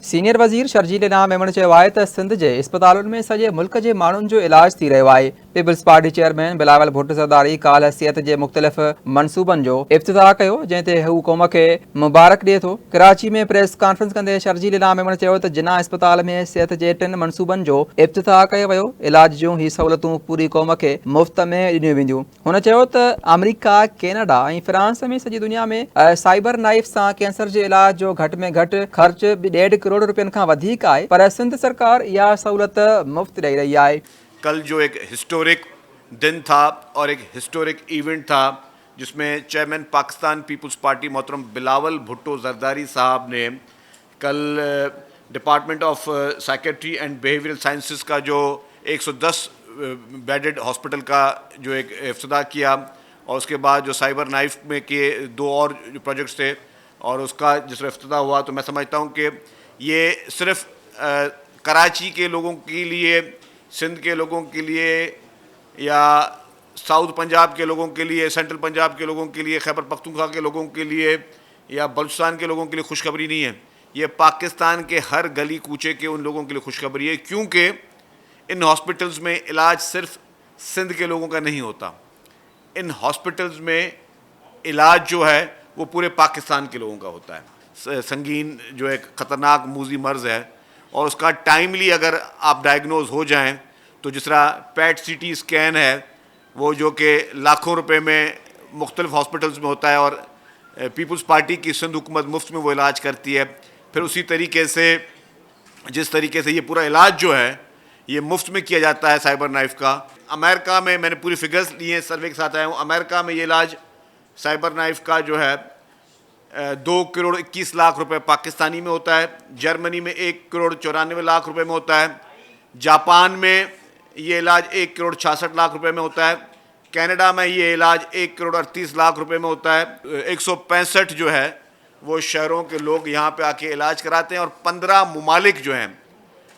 Senior वज़ीर शर्जील इनाम मेमण चयो आहे त सिंध जे इस्पतालुनि में सॼे मुल्क जे माण्हुनि जो इलाज थी रहियो आहे। पीपल्स पार्टी चेयरमैन बिलावल भुट्टो ज़रदारी काल्ह सिहत जे मुख़्तलिफ़ मनसूबनि जो इफ़्तिताह कयो, जंहिं ते हू क़ौम खे मुबारक ॾिए थो। कराची में प्रेस कॉन्फ्रेंस कंदे शर्जील इनाम मेमण चयो त जिन्ना इस्पताल में सिहत जे 3 मनसूबनि जो इफ़्तिताह कयो वियो। इलाज जूं ही सहूलतूं पूरी क़ौम खे मुफ़्त में ॾिनियूं वेंदियूं। हुन चयो त अमरीका, कैनेडा ऐं फ्रांस में सॼी दुनिया में साइबर नाइफ सां कैंसर जे इलाज जो घटि में घटि ख़र्च 1.5 करोड़ रुपयनि खां वधीक आहे, पर सिंध सरकार इहा सहूलत मुफ़्त ॾेई रही आहे। कल जो एक हिस्टोरिक दिन था और एक हिस्टोरिक इवेंट था जिसमें चेयरमैन पाकिस्तान पीपल्स पार्टी मोहतरम बिलावल भुट्टो जरदारी साहब ने कल department of psychiatry and behavioural sciences का जो 110 बेडेड हॉस्पिटल का जो एक इफ्तिताह किया, और उसके बाद जो साइबर नाइफ में के 2 और जो प्रोजेक्ट्स थे और उसका जिस इफ्तिताह हुआ, तो मैं समझता हूँ कि ये सिर्फ कराची के लोगों के लिए, सिंध के लोगों के लिए या साउथ पंजाब के लोगों के लिए, सेंट्रल पंजाब के लोगों के लिए, खैबर पख्तूनख्वा के लोगों के लिए या बलूचिस्तान के लोगों के लिए खुशखबरी नहीं है। ये पाकिस्तान के हर गली कूचे के उन लोगों के लिए खुशखबरी है, क्योंकि इन हॉस्पिटल्स में इलाज सिर्फ सिंध के लोगों का नहीं होता। इन हॉस्पिटल्स में इलाज जो है वो पूरे पाकिस्तान के लोगों का होता है। संगीन जो एक ख़तरनाक मूजी मर्ज़ है और उसका टाइमली अगर आप डायग्नोज हो जाएं तो जिस तरह पैट सीटी स्कैन है वो जो कि लाखों रुपए में मुख्तलिफ हॉस्पिटल्स में होता है और पीपल्स पार्टी की सिंध हुकूमत मुफ्त में वो इलाज करती है। फिर उसी तरीके से जिस तरीके से ये पूरा इलाज जो है ये मुफ्त में किया जाता है साइबर नाइफ का। अमेरिका में मैंने पूरी फिगर्स ली हैं, सर्वे के साथ आया हूँ। अमेरिका में ये इलाज साइबर नाइफ का जो है 2 करोड़ 21 लाख रुपए पाकिस्तानी में होता है। जर्मनी में 1 करोड़ 94 लाख रुपए में होता है। जापान में ये इलाज 1 करोड़ 66 लाख रुपए में होता है। कनाडा में ये इलाज 1 करोड़ 38 लाख रुपए में होता है। 165 जो है वो शहरों के लोग यहाँ पे आके इलाज कराते हैं और 15 ममालिक जो हैं,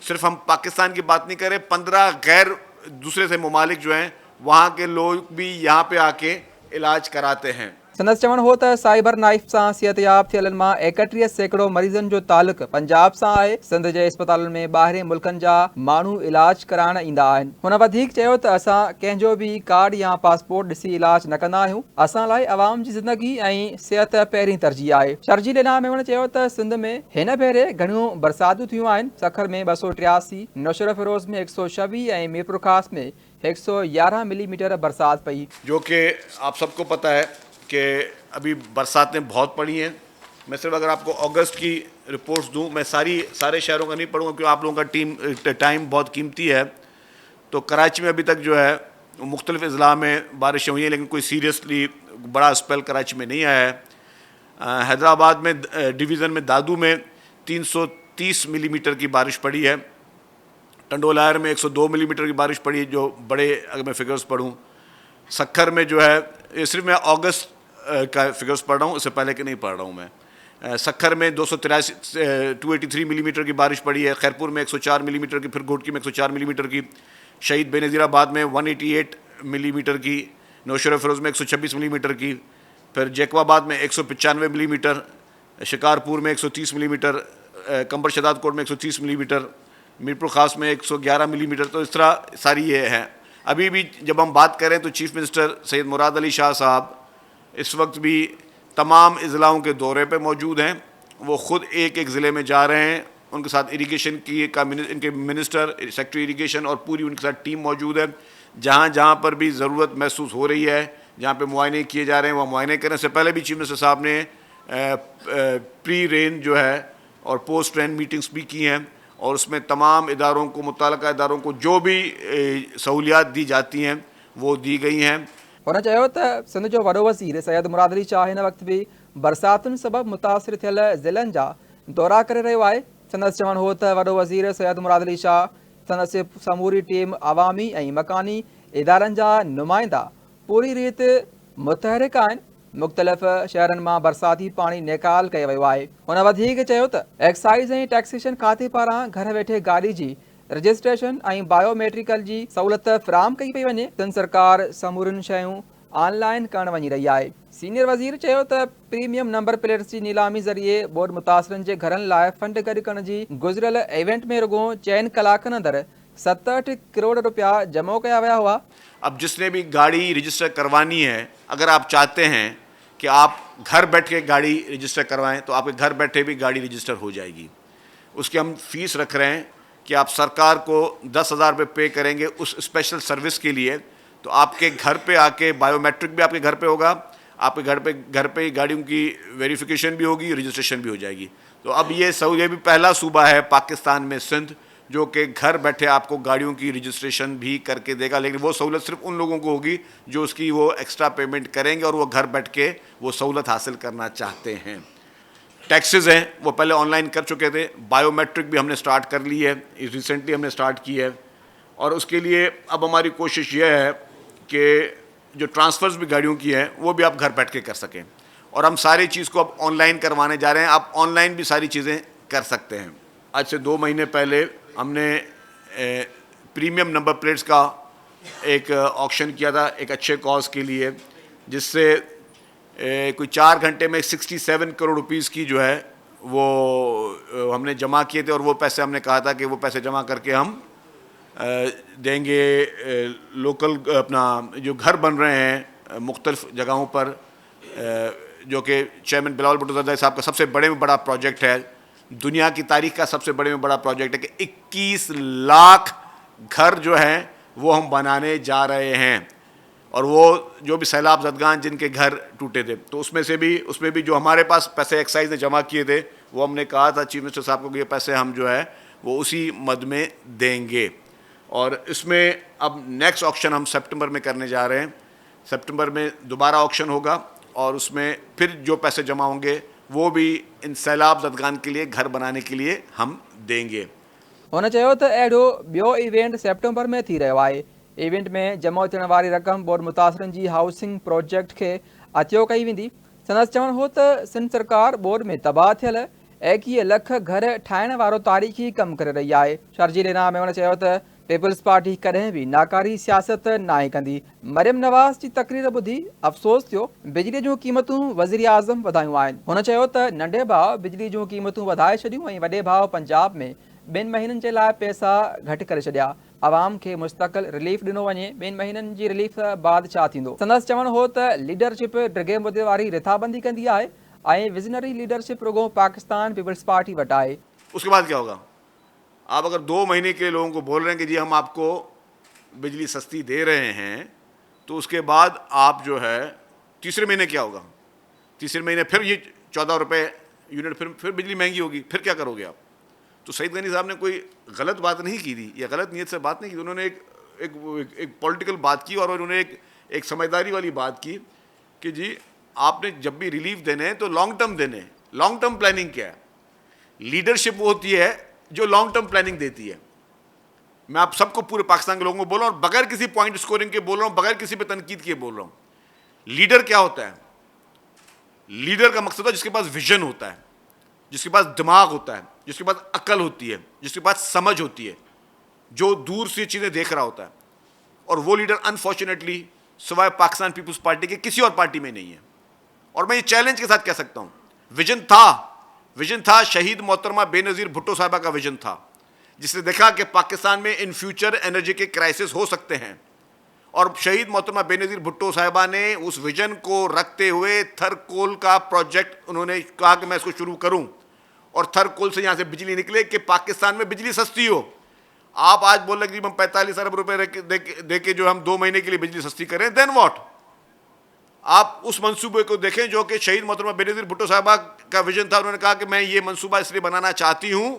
सिर्फ हम पाकिस्तान की बात नहीं करें, 15 गैर दूसरे से ममालिक जो हैं वहाँ के लोग भी यहाँ पे आके इलाज कराते हैं। संदसि चवणु हो त साइबर नाइफ सां सिहतयाब थियलनि मां 31 सैकड़ो मरीज़नि जो तालुक पंजाब सां आहे। सिंध जे इस्पतालुनि में ॿाहिरीं मुल्कनि जा माण्हू इलाज कराइण ईंदा आहिनि। हुन वधीक चयो त असां कंहिंजो बि कार्ड या पासपोर्ट ॾिसी इलाज न कंदा आहियूं। असां लाइ अवाम जी ज़िंदगी ऐं सिहत पहिरीं तरजीह आहे। शर्जील इनाम मेमण चयो त सिंध में हिन भेरे घणियूं बरसातूं थियूं आहिनि। सखर में 283, नौशर फिरोज में 126 ऐं मीरपुर ख़ास में 111 मिलीमीटर बरसात पई। जो कि आप सबको पता है कि अभी बरसातें बहुत पड़ी हैं। मैं सिर्फ अगर आपको अगस्त की रिपोर्ट्स दूं, मैं सारे शहरों का नहीं पढ़ूंगा क्योंकि आप लोगों का टाइम बहुत कीमती है। तो कराची में अभी तक जो है मुख्तलिफ अज़ला में बारिशें हुई हैं, लेकिन कोई सीरियसली बड़ा स्पेल कराची में नहीं आया है। हैदराबाद में डिवीज़न में दादू में 330 मिलीमीटर की बारिश पड़ी है। टंडोलायर में 102 मिलीमीटर की बारिश पड़ी, जो बड़े अगर मैं फिगर्स पढ़ूँ। सखर में जो है, ये सिर्फ मैं अगस्त का फिगर्स पढ़ रहा हूँ, इससे पहले के नहीं पढ़ रहा हूँ मैं। सखर में 283 मिलीमीटर की बारिश पड़ी है। खैरपुर में 104 मिलीमीटर की, फिर घोटकी में 104 मिलीमीटर की, शहीद बेनज़ीराबाद में 188 मिलीमीटर की, नौशर फिरोज में 126 मिलीमीटर की, फिर जैकबाबाद में 195 मिलीमीटर, शिकारपुर में 130 मिलीमीटर, कंबर शदाद कोट में 130 मिलीमीटर, मीरपुर ख़ास में 111 मिलीमीटर। तो इस तरह सारी ये हैं। अभी भी जब हम बात करें तो चीफ़ मिनिस्टर सैयद मुराद अली शाह साहब इस वक्त भी तमाम अज़लाओं के दौरे पे मौजूद हैं। वो ख़ुद एक ज़िले में जा रहे हैं। उनके साथ इरीगेशन इनके मिनिस्टर, सेक्रेटरी इरीगेशन और पूरी उनके साथ टीम मौजूद है। जहाँ जहाँ पर भी ज़रूरत महसूस हो रही है, जहाँ पे मुआयने किए जा रहे हैं, वहाँ मुआयने करने से पहले भी चीफ मिनिस्टर साहब ने प्री रेन जो है और पोस्ट रेन मीटिंग्स भी की हैं, और उसमें तमाम इदारों को, मुतल्लिका इदारों को जो भी सहूलियात दी जाती हैं वो दी गई हैं। हुन चयो त सिंध जो वॾो वज़ीर सैयद मुराद अली शाह हिन वक़्तु बि बरसातुनि सबबि मुतासिर थियल ज़िलनि जा दौरा करे रहियो आहे। संदसि चवणु हो त वॾो वज़ीर सैयद मुराद अली शाह संदसि समूरी टीम अवामी ऐं मकानी इदारनि जा नुमाइंदा पूरी रीति मुतहरिक आहिनि। मुख़्तलिफ़ शहरनि मां बरसाती पाणी निकाल कयो वियो आहे। हुन वधीक चयो त एक्साइज़ ऐं टैक्सेशन खाते पारां घर वेठे गाॾी जी रजिस्ट्रेशन ऐं बायोमेट्रिकल जी सहूलियत फ़राहम कई पई वञे। सिंध सरकार समूरियुनि शयूं ऑनलाइन करण वञी रही आहे। सीनियर वज़ीर चयो त प्रीमियम नंबर प्लेट्स जी नीलामी ज़रिए बोर्ड मुतासिरनि जे घरनि लाइ फंड गॾु करण जी गुज़िरियल इवेंट में रुगो 4 कलाकनि अंदरि 67 करोड़ रुपया जमा कया विया हुआ। अब जिसने भी गाड़ी रजिस्टर करवानी है, अगर आप चाहते हैं कि आप घर बैठ के गाड़ी रजिस्टर करवाएं तो आपके घर बैठे भी गाड़ी रजिस्टर हो जाएगी। उसकी हम फीस रख रहे हैं कि आप सरकार को 10,000 रुपये पे करेंगे उस स्पेशल सर्विस के लिए, तो आपके घर पे आके बायोमेट्रिक भी आपके घर पे होगा, आपके घर पे ही गाड़ियों की वेरिफिकेशन भी होगी, रजिस्ट्रेशन भी हो जाएगी। तो अब ये भी पहला सूबा है पाकिस्तान में सिंध जो कि घर बैठे आपको गाड़ियों की रजिस्ट्रेशन भी करके देगा, लेकिन वो सहूलत सिर्फ उन लोगों को होगी जो उसकी वो एक्स्ट्रा पेमेंट करेंगे और वो घर बैठ के वो सहूलत हासिल करना चाहते हैं। टैक्सेस हैं वो पहले ऑनलाइन कर चुके थे, बायोमेट्रिक भी हमने स्टार्ट कर ली है, रिसेंटली हमने स्टार्ट की है। और उसके लिए अब हमारी कोशिश ये है कि जो ट्रांसफ़र्स भी गाड़ियों की हैं वो भी आप घर बैठ के कर सकें, और हम सारी चीज़ को अब ऑनलाइन करवाने जा रहे हैं। आप ऑनलाइन भी सारी चीज़ें कर सकते हैं। आज से 2 महीने पहले हमने प्रीमियम नंबर प्लेट्स का एक ऑक्शन किया था एक अच्छे कॉज के लिए, जिससे कोई 4 घंटे में 67 करोड़ रुपीस की जो है वो हमने जमा किए थे, और वो पैसे हमने कहा था कि वो पैसे जमा करके हम देंगे लोकल अपना जो घर बन रहे हैं मुख्तलिफ जगहों पर, जो कि चेयरमैन बिलावल भुट्टो ज़रदारी साहब का सबसे बड़े में बड़ा प्रोजेक्ट है, दुनिया की तारीख का सबसे बड़े में बड़ा प्रोजेक्ट है कि 21 लाख घर जो हैं वो हम बनाने जा रहे हैं। और वो जो भी सैलाब ज़दगान जिनके घर टूटे थे, तो उसमें भी जो हमारे पास पैसे एक्साइज ने जमा किए थे वो हमने कहा था चीफ मिनिस्टर साहब को कि ये पैसे हम जो है वो उसी मद में देंगे। और इसमें अब नेक्स्ट ऑक्शन हम सितंबर में करने जा रहे हैं। सितंबर में दोबारा ऑक्शन होगा और उसमें फिर जो पैसे जमा होंगे वो भी इन सैलाब ज़दगान के लिए घर बनाने के लिए हम देंगे। हुन चयो त अहिड़ो ॿियो इवेंट सेप्टेंबर में थी रहियो आहे। इवेंट में जमा थियण वारी रक़म बोर्ड मुतासिरनि जी हाउसिंग प्रोजेक्ट खे अतियो कई वेंदी। संदसि चवणु हो त सिंध सरकार बोर्ड में तबाह थियल 21 लख घर ठाहिण वारो तारीख़ी कमु करे रही आहे। शर्जील इनाम मेमण चयो त पीपल्स पार्टी कॾहिं बि नाकारी सियासत नाहे कंदी। मरियम नवाज़ जी तकरीर ॿुधी अफ़सोस थियो, बिजली जूं क़ीमतूं वज़ीर आज़म वधायूं आहिनि। हुन चयो त नंढे भाउ बिजली जूं क़ीमतूं वधाए छॾियूं ऐं वॾे भाउ पंजाब में 2 महीननि जे लाइ पैसा घटि करे छॾिया। आवाम खे मुस्तक़िल रिलीफ ॾिनो वञे, 2 महीननि जी रिलीफ बाद छा थींदो। संदसि चवणु हो त लीडरशिप ड्रिगे मुदे वारी रिथाबंदी कंदी आहे ऐं विज़नरी लीडरशिप रुगो पाकिस्तान पीपल्स पार्टी वटि आहे। उसके बाद क्या होगा? आप अगर 2 महीने के लोगों को बोल रहे हैं कि जी हम आपको बिजली सस्ती दे रहे हैं, तो उसके बाद आप जो है तीसरे महीने क्या होगा? तीसरे महीने फिर ये 14 रुपये यूनिट फिर बिजली महंगी होगी, फिर क्या करोगे आप? तो सईद गनी साहब ने कोई गलत बात नहीं की थी या गलत नीयत से बात नहीं की। उन्होंने एक पॉलिटिकल बात की और उन्होंने एक समझदारी वाली बात की कि जी आपने जब भी रिलीफ देने हैं तो लॉन्ग टर्म देने। लॉन्ग टर्म प्लानिंग क्या है? लीडरशिप वो होती है जो लॉन्ग टर्म प्लानिंग देती है। मैं आप सबको पूरे पाकिस्तान के लोगों को बोल रहा हूँ, बगैर किसी पॉइंट स्कोरिंग के बोल रहा हूँ, बगैर किसी पे तनकीद के बोल रहा हूँ। लीडर क्या होता है? लीडर का मकसद है जिसके पास विजन होता है, जिसके पास दिमाग होता है, जिसके पास अकल होती है, जिसके पास समझ होती है, जो दूर से चीज़ें देख रहा होता है। और वो लीडर अनफॉर्चुनेटली सिवाय पाकिस्तान पीपल्स पार्टी के किसी और पार्टी में नहीं है। और मैं ये चैलेंज के साथ कह सकता हूँ, विजन था शहीद मोहतरमा बेनज़ीर भुट्टो साहिबा का विजन था, जिसने देखा कि पाकिस्तान में इन फ्यूचर एनर्जी के क्राइसिस हो सकते हैं। और शहीद मोहतरमा बेनज़ीर भुट्टो साहिबा ने उस विजन को रखते हुए थरकोल का प्रोजेक्ट उन्होंने कहा कि मैं इसको शुरू करूं और थरकोल से यहाँ से बिजली निकले कि पाकिस्तान में बिजली सस्ती हो। आप आज बोल रहे कि हम 45 अरब रुपए दे के जो हम 2 महीने के लिए बिजली सस्ती करें, देन व्हाट? आप उस मंसूबे को देखें जो कि शहीद मोहतरमा बेनज़ीर भुट्टो साहिबा का विजन था। उन्होंने कहा कि मैं ये मंसूबा इसलिए बनाना चाहती हूँ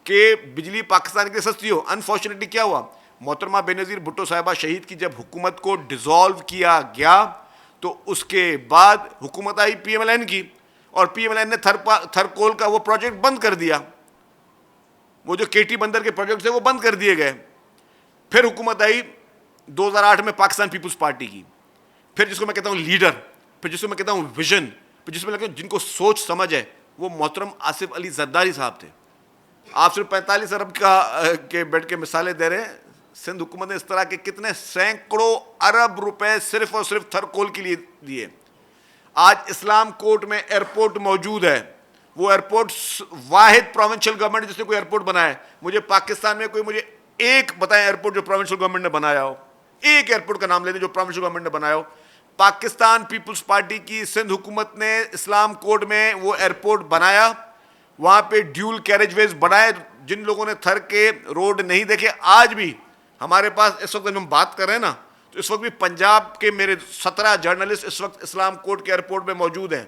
कि बिजली पाकिस्तान के लिए सस्ती हो। अनफॉर्चुनेटली क्या हुआ? मोहतरमा बेनज़ीर भुट्टो साहिबा शहीद की जब हुकूमत को डिज़ोल्व किया गया तो उसके बाद हुकूमत आई PMLN की, और PMLN ने थरकोल का वो प्रोजेक्ट बंद कर दिया। वो जो KT बंदर के प्रोजेक्ट थे वो बंद कर दिए गए। फिर हुकूमत आई 2008 में पाकिस्तान पीपल्स पार्टी की, फिर जिसको मैं कहता हूँ लीडर, फिर जिसको मैं कहता हूँ विजन, फिर जिसमें लगता हूँ जिनको सोच समझ है, वो मोहतरम आसिफ अली ज़रदारी साहब थे। आप सिर्फ 45 अरब के बेड के मिसालें दे रहे हैं, सिंध हुकूमत ने इस तरह के कितने सैकड़ों अरब रुपए सिर्फ और सिर्फ थरकोल के लिए दिए। आज इस्लाम कोर्ट में एयरपोर्ट मौजूद है, वो एयरपोर्ट वाहिद प्रोविंशियल गवर्नमेंट जिसने कोई एयरपोर्ट बनाया है। मुझे पाकिस्तान में कोई मुझे एक बताएं एयरपोर्ट जो प्रोविंशियल गवर्नमेंट ने बनाया हो, एक एयरपोर्ट का नाम ले दें जो प्रोविंशियल गवर्नमेंट ने बनाया हो। पाकिस्तान पीपल्स पार्टी की सिंध हुकूमत ने इस्लाम कोर्ट में वो एयरपोर्ट बनाया, वहाँ पे ड्यूल कैरेजवेज बनाए। जिन लोगों ने थर के रोड नहीं देखे, आज भी हमारे पास इस वक्त हम बात कर रहे हैं ना, तो इस वक्त भी पंजाब के मेरे 17 जर्नलिस्ट इस वक्त इस्लाम कोर्ट के एयरपोर्ट में मौजूद हैं।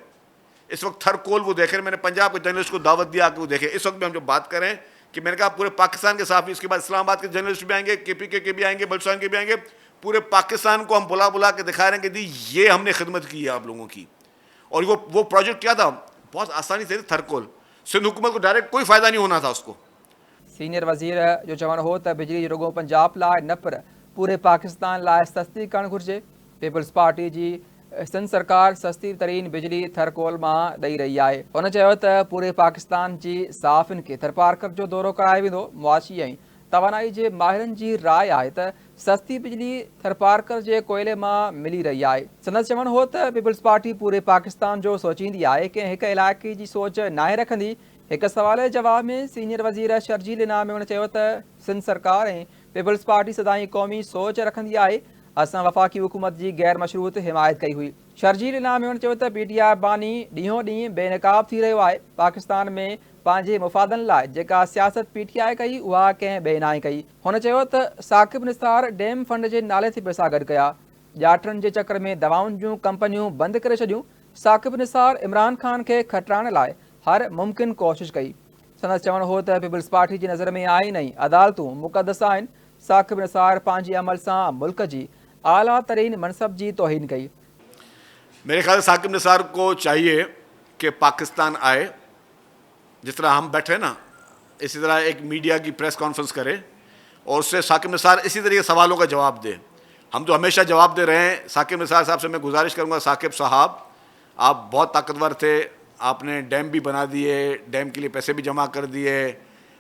इस वक्त थरकोल वो देख रहे हैं। मैंने पंजाब के जर्नलिस्ट को दावत दिया कि वो देखें। इस वक्त भी हम जो बात कर रहे हैं कि मैंने कहा पूरे पाकिस्तान के साथ, इसके बाद इस्लामाबाद के जर्नलिस्ट भी आएंगे, KPK के भी आएंगे, बलूचिस्तान के भी आएंगे। पूरे पाकिस्तान को हम बुला बुला के दिखा रहे हैं कि दी ये हमने खिदमत की है आप लोगों की। और वो प्रोजेक्ट क्या था, बहुत आसानी से थरकोल, सिंध हुकूमत को डायरेक्ट कोई फ़ायदा नहीं होना था उसको। सीनियर वज़ीर जो चवणु हो त बिजली रुगो पंजाब लाइ न पर पूरे पाकिस्तान लाइ सस्ती करणु घुरिजे। पीपल्स पार्टी जी सिंध सरकार सस्ती तरीन बिजली थरकोल मां ॾेई रही आहे। हुन चयो त पूरे पाकिस्तान जी साफ़िन खे थरपारकर जो दौरो करायो वेंदो। मुआशी ऐं तवानाई जे माहिरनि जी राय आहे त सस्ती बिजली थरपारकर जे कोयले मां मिली रही आहे। संदसि चवणु हो त पीपल्स पार्टी पूरे पाकिस्तान जो सोचींदी आहे, कंहिं हिक इलाइक़े जी सोच नाहे रखंदी। हिक सवाल जे जवाब में सीनियर वज़ीर शर्जील इनाम में चयो त सिंध सरकार ऐं पीपल्स पार्टी सदाईं क़ौमी सोच रखंदी आहे। असां वफ़ाक़ी हुकूमत जी गैर मशरूत हिमायत कई हुई। शर्जील इनाम में चयो त PTI बानी ॾींहों ॾींहुं बेनकाब थी रहियो आहे। पाकिस्तान में पंहिंजे मुफ़ादनि लाइ जेका सियासत PTI कई उहा कंहिं ॿिए नाहे कई। हुन चयो त साकिब निसार डैम फंड जे नाले ते पैसा गॾु कया, ॼाठनि जे चकर में दवाउनि जूं कंपनियूं बंदि करे छॾियूं। साकिब निसार इमरान ख़ान खे खटाइण लाइ हर मुमकिन कोशिश कई। संदसि चवणु हो त पीपल्स पार्टी जी नज़र में आईन ऐं अदालतूं मुक़दस आहिनि। साकिब निसार पंहिंजे अमल सां मुल्क जी आला तरीन मनसब जी तौहीन कई। मेरे ख्याल से साकिब निसार को चाहिए कि पाकिस्तान आए, जिस तरह हम बैठे ना, इसी तरह एक मीडिया की प्रेस कॉन्फ्रेंस करे और उससे साकिब निसार इसी तरीके सवालों का जवाब दे। हम तो हमेशा जवाब दे रहे हैं। साकिब निसार साहब से मैं गुजारिश करूंगा, साकिब साहब आप बहुत ताकतवर थे, आपने डैम भी बना दिए, डैम के लिए पैसे भी जमा कर दिए,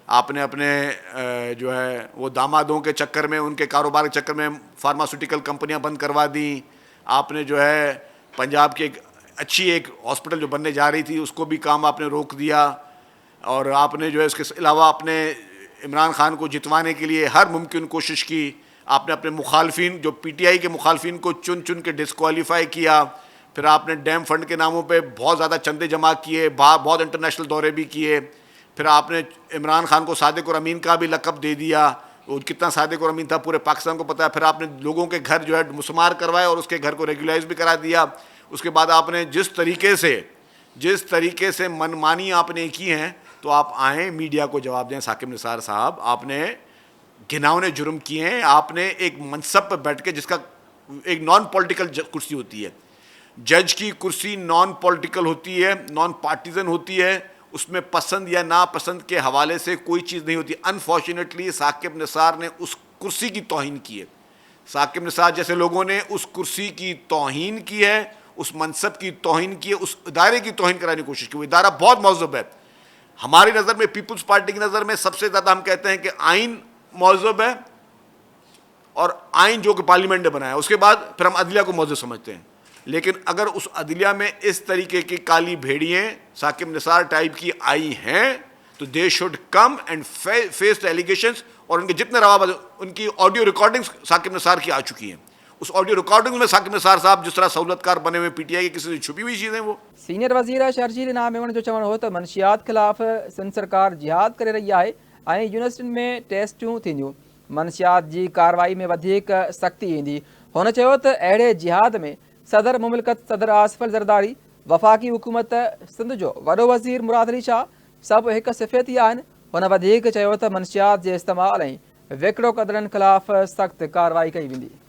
आपने अपने जो है वो दामादों के चक्कर में, उनके कारोबार के चक्कर में फार्मास्यूटिकल कंपनियां बंद करवा दी। आपने जो है पंजाब की एक अच्छी एक हॉस्पिटल जो बनने जा रही थी उसको भी काम आपने रोक दिया। और आपने जो है इसके अलावा आपने इमरान खान को जितवाने के लिए हर मुमकिन कोशिश की। आपने अपने मुखालफिन जो PTI के मुखालफिन को चुन चुन के डिस्क्वालीफाई किया। फिर आपने डैम फंड के नामों पे बहुत ज़्यादा चंदे जमा किए, बहुत इंटरनेशनल दौरे भी किए। फिर आपने इमरान खान को सादिक और अमीन का भी लक़ब दे दिया। वो कितना सादिक और अमीन था पूरे पाकिस्तान को पता है। फिर आपने लोगों के घर जो है मुसमार करवाए और उसके घर को रेगुलाइज भी करा दिया। उसके बाद आपने जिस तरीके से मनमानी आपने की हैं, तो आप आएँ मीडिया को जवाब दें। साकिब निसार साहब, आपने घिनौने जुर्म किए हैं। आपने एक मनसब पर बैठ के, जिसका एक नॉन पॉलिटिकल कुर्सी होती है, जज की कुर्सी नॉन पॉलिटिकल होती है, नॉन पार्टीजन होती है, उसमें पसंद या नापसंद के हवाले से कोई चीज़ नहीं होती। अनफॉर्चुनेटली साकिब निसार ने उस कुर्सी की तौहीन की है। साकिब निसार जैसे लोगों ने उस कुर्सी की तौहीन की है, उस मनसब की तौहीन की है, उस इदारे की तौहीन कराने की कोशिश की। वो इदारा बहुत मौजूब है हमारी नज़र में, पीपल्स पार्टी की नज़र में। सबसे ज़्यादा हम कहते हैं कि आइन मौजूब है और आइन जो कि पार्लियामेंट ने बनाया, उसके बाद फिर हम अदलिया को मौजूद समझते हैं। लेकिन अगर उस अदलिया में इस तरीके की काली भेड़ियाँ साकिब निसार टाइप की आई हैं, तो they should come and face the allegations. और उनके जितने रवाब, उनकी ऑडियो रिकॉर्डिंग्स साकिब निसार की आ चुकी हैं। उस ऑडियो रिकॉर्डिंग में साकिब निसार साहब जिस तरह सहूलतकार बने हुए PTI की किसी से छुपी हुई चीज़ें वो। सीनियर वज़ीर शर्जील इनाम में जो चवणु हो त मनशियात ख़िलाफ़ सिंध सरकार जिहाद करे रही आहे ऐं यूनिवर्सिटियुनि में टेस्टियूं थींदियूं। मनशियात जी कार्रवाई में वधीक सख़्ती ईंदी। हुन चयो त अहिड़े जिहाद में सदर मुमलिकत सदर आसिफ ज़रदारी, वफ़ाक़ी हुकूमत सिंध जो वॾो वज़ीर मुराद अली शाह सभु हिक सिफ़ेती आहिनि। हुन वधीक चयो त मनशियात जे इस्तेमालु ऐं विकिरो कदरनि ख़िलाफ़ सख़्त कार्रवाई कई वेंदी।